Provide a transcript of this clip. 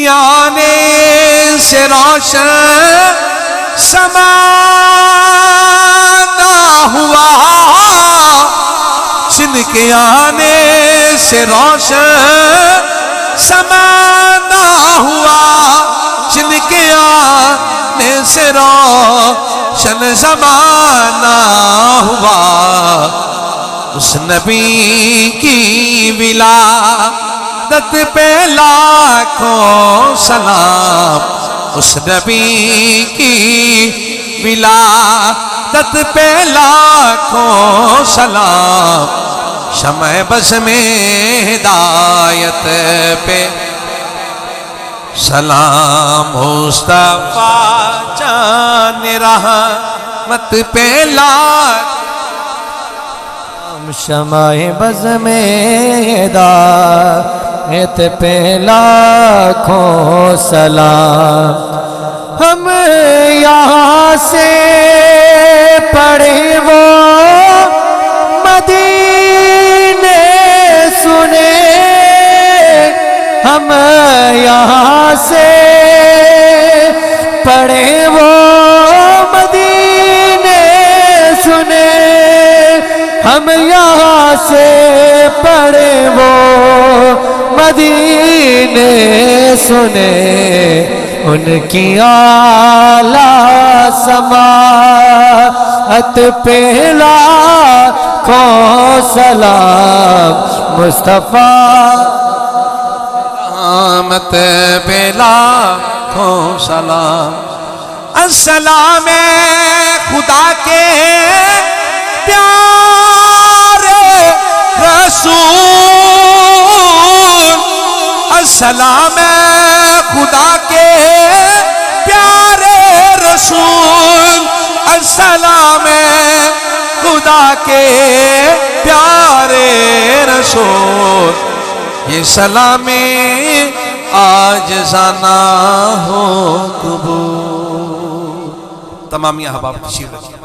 کی آنے سے روشن زمانہ ہوا، جن کے آنے سے روشن زمانہ ہوا، جن کے آنے سے روشن زمانہ ہوا، اس نبی کی ولادت پہ لاکھوں سلام، اس نبی کی ولادت پہ لاکھوں سلام، شمع بز میں ہدایت پہ سلام، مصطفیٰ جان رحمت پہ لاکھوں شمع بز میں ہدایت پہ لاکھوں سلام، ہم یہاں سے پڑھے وہ مدینے سنے، ہم یہاں سے پڑھے وہ مدینے سنے، ہم یہاں سے پڑھے وہ مدینے سنے، ان کی اعلیٰ سماعت پہ لاکھوں سلام، مصطفیٰ رحمت پہ لاکھوں سلام، السلام خدا کے پیارے رسول، السلام خدا کے پیارے رسول، السلام خدا کے پیارے رسول، یہ سلام عاجزانہ ہو قبول۔ تمام احباب تشریف رکھیں۔